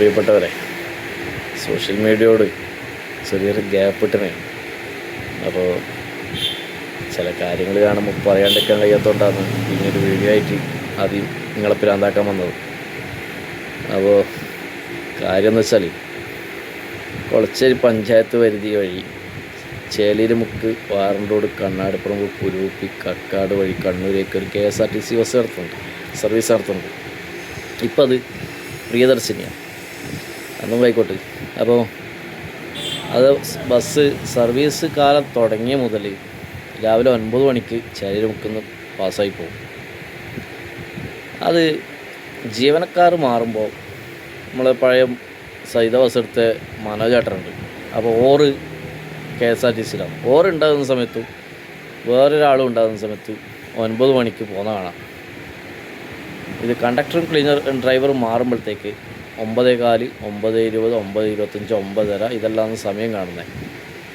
പ്രിയപ്പെട്ടവരെ, സോഷ്യൽ മീഡിയയോട് ചെറിയൊരു ഗ്യാപ്പ് ഇട്ടണേ. അപ്പോൾ ചില കാര്യങ്ങൾ കാണുമ്പോൾ പറയാണ്ടിരിക്കാൻ കഴിയാത്തതുകൊണ്ടാണ് പിന്നീട് വീഡിയോ ആയിട്ട് ആദ്യം നിങ്ങളെ പ്രാന്താക്കാൻ വന്നത്. അപ്പോൾ കാര്യം എന്ന് വെച്ചാൽ കൊളച്ചേരി പഞ്ചായത്ത് പരിധി വഴി ചേലീരുമുക്ക്, വാറണ്ടോട്, കണ്ണാടിപ്പുറമ്പ്, പുലൂപ്പി, കക്കാട് വഴി കണ്ണൂരേക്ക് ഒരു KSRTC ബസ് സർവീസ് നടത്തുന്നുണ്ട്. ഇപ്പം അത് പ്രിയദർശിനിയാണ്. അന്നും ആയിക്കോട്ടെ. അപ്പോൾ അത് ബസ് സർവീസ് കാലം തുടങ്ങിയ മുതൽ രാവിലെ 9 മണിക്ക് ചേലീരുമുക്കിന്ന് പാസ്സായി പോകും. അത് ജീവനക്കാർ മാറുമ്പോൾ നമ്മൾ പഴയ സൈത ബസ് എടുത്ത മനോജേട്ടനുണ്ട്. അപ്പോൾ ഓറ് KSRTCയിലാണ്. ഓറുണ്ടാകുന്ന സമയത്തും വേറൊരാളും ഉണ്ടാകുന്ന സമയത്ത് 9 മണിക്ക് പോകുന്ന കാണാം. ഇത് കണ്ടക്ടറും ഡ്രൈവറും മാറുമ്പോഴത്തേക്ക് 9:15, 9:20, 9:25, 9:30 ഇതെല്ലാം സമയം കാണുന്നത്.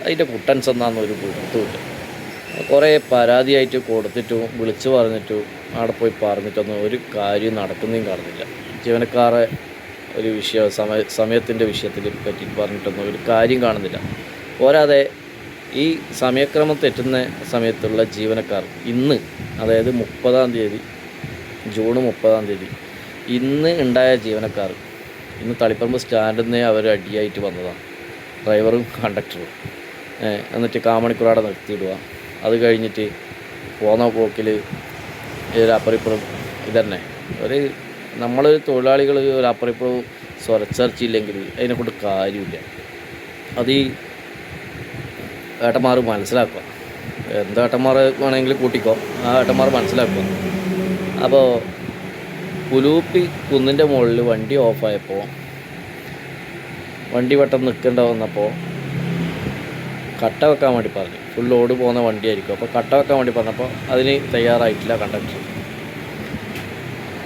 അതിൻ്റെ കുട്ടൻസ് എന്താണെന്ന് ഒരു കൊടുത്തുമില്ല. കുറേ പരാതിയായിട്ട് കൊടുത്തിട്ടും വിളിച്ചു പറഞ്ഞിട്ടും അവിടെ പോയി പറഞ്ഞിട്ടൊന്നും ഒരു കാര്യം നടക്കുന്നതും കാണുന്നില്ല. ജീവനക്കാരെ ഒരു സമയത്തിൻ്റെ വിഷയത്തിൽ പറ്റി പറഞ്ഞിട്ടൊന്നും ഒരു കാര്യം കാണുന്നില്ല. പോരാതെ ഈ സമയക്രമം തെറ്റുന്ന സമയത്തുള്ള ജീവനക്കാർ ഇന്ന്, അതായത് 30-ാം തീയതി, ജൂൺ 30-ാം തീയതി ഇന്ന് ഉണ്ടായ ജീവനക്കാർ ഇന്ന് തളിപ്പറമ്പ് സ്റ്റാൻഡിൽ നിന്നേ അവർ അടിയായിട്ട് വന്നതാണ്, ഡ്രൈവറും കണ്ടക്ടറും. എന്നിട്ട് കാമണിക്കൂറാടെ നിർത്തിയിടുക. അത് കഴിഞ്ഞിട്ട് പോന്ന പോക്കിൽ ഒരു അപ്പറിപ്പുറം ഇതന്നെ ഒരു നമ്മൾ തൊഴിലാളികൾ ഒരു അപ്പറിപ്പുറം സ്വരച്ചർച്ചയില്ലെങ്കിൽ അതിനെക്കൊണ്ട് കാര്യമില്ല. അത് ഈ ഏട്ടന്മാർ മനസ്സിലാക്കുക. എന്ത് ഏട്ടന്മാർ വേണമെങ്കിൽ കൂട്ടിക്കോ, ആ ഏട്ടന്മാർ മനസ്സിലാക്കുക. അപ്പോൾ പുലൂപ്പി കുന്നിൻ്റെ മുകളിൽ വണ്ടി ഓഫായപ്പോൾ വണ്ടി പെട്ടെന്ന് നിൽക്കേണ്ട വന്നപ്പോൾ കട്ട വെക്കാൻ വേണ്ടി പറഞ്ഞു. ഫുൾ ലോഡ് പോകുന്ന വണ്ടിയായിരിക്കും. അപ്പോൾ കട്ട വെക്കാൻ വേണ്ടി പറഞ്ഞപ്പോൾ അതിന് തയ്യാറായിട്ടില്ല കണ്ടക്ടർ.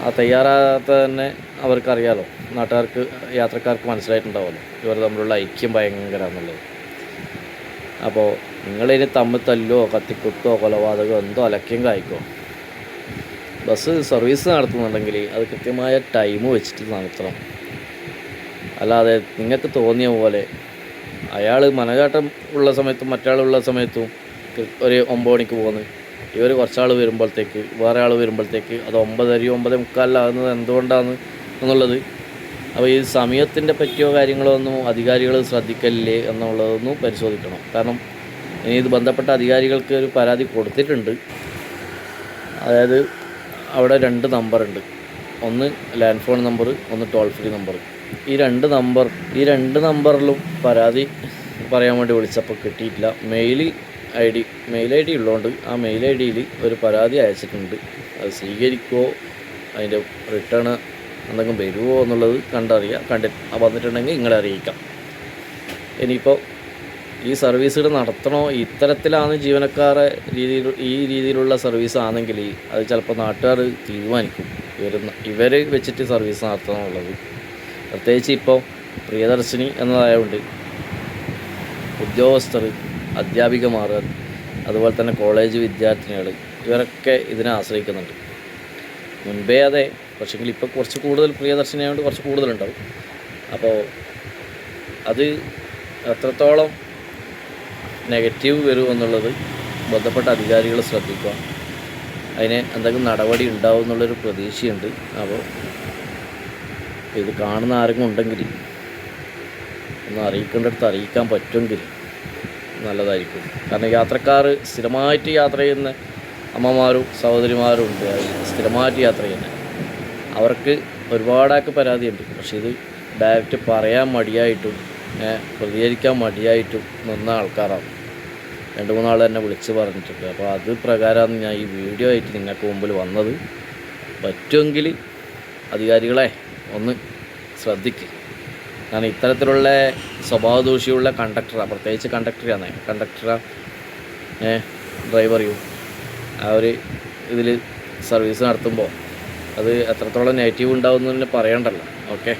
ആ തയ്യാറാകാത്ത തന്നെ അവർക്കറിയാലോ, നാട്ടുകാർക്ക്, യാത്രക്കാർക്ക് മനസ്സിലായിട്ടുണ്ടാവുമല്ലോ ഇവർ തമ്മിലുള്ള ഐക്യം ഭയങ്കരമാണെന്നുള്ളത്. അപ്പോൾ നിങ്ങളിനി തമ്മിൽ തല്ലോ, കത്തിക്കുത്തോ, കൊലപാതകമോ എന്തോ അലക്യം കായ്ക്കോ. ബസ് സർവീസ് നടത്തുന്നുണ്ടെങ്കിൽ അത് കൃത്യമായ ടൈം വെച്ചിട്ട് നടത്തണം. അല്ലാതെ നിങ്ങൾക്ക് തോന്നിയ പോലെ അയാൾ മനോചാട്ടം ഉള്ള സമയത്തും മറ്റാളുള്ള സമയത്തും ഒരു 9 മണിക്ക് പോകുന്നു, ഇവർ കുറച്ചാൾ വരുമ്പോഴത്തേക്ക് വേറെ ആൾ വരുമ്പോഴത്തേക്ക് അത് 9:30, 9:45 എന്തുകൊണ്ടാണ് എന്നുള്ളത്. അപ്പോൾ ഈ സമയത്തിൻ്റെ പറ്റിയോ കാര്യങ്ങളോ ഒന്നും അധികാരികൾ ശ്രദ്ധിക്കലില്ലേ എന്നുള്ളതൊന്നും പരിശോധിക്കണം. കാരണം ഇനി ഇത് ബന്ധപ്പെട്ട അധികാരികൾക്ക് ഒരു പരാതി കൊടുത്തിട്ടുണ്ട്. അതായത് അവിടെ 2 നമ്പറുണ്ട്, ഒന്ന് ലാൻഡ് ഫോൺ നമ്പർ, ഒന്ന് ടോൾ ഫ്രീ നമ്പർ. ഈ രണ്ട് നമ്പറിലും പരാതി പറയാൻ വേണ്ടി വിളിച്ചപ്പോൾ കിട്ടിയിട്ടില്ല. മെയിൽ ഐ ഡി ഉള്ളതുകൊണ്ട് ആ മെയിൽ ഐ ഡിയിൽ ഒരു പരാതി അയച്ചിട്ടുണ്ട്. അത് സ്വീകരിക്കുമോ, അതിൻ്റെ റിട്ടേൺ എന്തെങ്കിലും വരുമോ എന്നുള്ളത് വന്നിട്ടുണ്ടെങ്കിൽ നിങ്ങളെ അറിയിക്കാം. ഇനിയിപ്പോൾ ഈ സർവീസുകൾ നടത്തണോ, ഇത്തരത്തിലാണ് ജീവനക്കാരെ ഈ രീതിയിലുള്ള സർവീസ് ആണെങ്കിൽ അത് ചിലപ്പോൾ നാട്ടുകാർ തീരുമാനിക്കും ഇവർ വെച്ചിട്ട് സർവീസ് നടത്തണമെന്നുള്ളത്. പ്രത്യേകിച്ച് ഇപ്പോൾ പ്രിയദർശിനി എന്നതായതുകൊണ്ട് ഉദ്യോഗസ്ഥർ, അധ്യാപികമാർ, അതുപോലെ തന്നെ കോളേജ് വിദ്യാർത്ഥിനികൾ ഇവരൊക്കെ ഇതിനെ ആശ്രയിക്കുന്നുണ്ട്. മുൻപേ അതെ, പക്ഷേങ്കിൽ ഇപ്പോൾ കുറച്ച് കൂടുതൽ പ്രിയദർശിനി ആയതുകൊണ്ട് കുറച്ച് കൂടുതലുണ്ടാവും. അപ്പോൾ അത് എത്രത്തോളം നെഗറ്റീവ് വരും എന്നുള്ളത് ബന്ധപ്പെട്ട അധികാരികൾ ശ്രദ്ധിക്കുക. അതിന് എന്തെങ്കിലും നടപടി ഉണ്ടാവും എന്നുള്ളൊരു പ്രതീക്ഷയുണ്ട്. അപ്പോൾ ഇത് കാണുന്ന ആരെങ്കിലും ഉണ്ടെങ്കിൽ ഒന്ന് അറിയിക്കേണ്ടടുത്ത് അറിയിക്കാൻ പറ്റുമെങ്കിൽ നല്ലതായിരിക്കും. കാരണം യാത്രക്കാർ, സ്ഥിരമായിട്ട് യാത്ര ചെയ്യുന്ന അമ്മമാരും സഹോദരിമാരും ഉണ്ട്, സ്ഥിരമായിട്ട് യാത്ര ചെയ്യുന്നത്, അവർക്ക് ഒരുപാടൊക്കെ പരാതിയുണ്ട്. പക്ഷേ ഇത് ഡയറക്റ്റ് പറയാൻ മടിയായിട്ടും പ്രതികരിക്കാൻ മടിയായിട്ടും നിന്ന ആൾക്കാരാണ്. 2-3 ആൾ തന്നെ വിളിച്ച് പറഞ്ഞിട്ടുണ്ട്. അപ്പോൾ അത് പ്രകാരമാണ് ഞാൻ ഈ വീഡിയോ ആയിട്ട് നിങ്ങൾക്ക് മുമ്പിൽ വന്നത്. പറ്റുമെങ്കിൽ അധികാരികളെ ഒന്ന് ശ്രദ്ധിക്കുക. കാരണം ഇത്തരത്തിലുള്ള സ്വഭാവദൂഷ്യമുള്ള കണ്ടക്ടറാണ്, പ്രത്യേകിച്ച് കണ്ടക്ടറാണ് ഡ്രൈവറിയും ആ ഒരു ഇതിൽ സർവീസ് നടത്തുമ്പോൾ അത് എത്രത്തോളം നെഗറ്റീവ് ഉണ്ടാവുമെന്ന് തന്നെ പറയണ്ടല്ലോ. ഓക്കെ.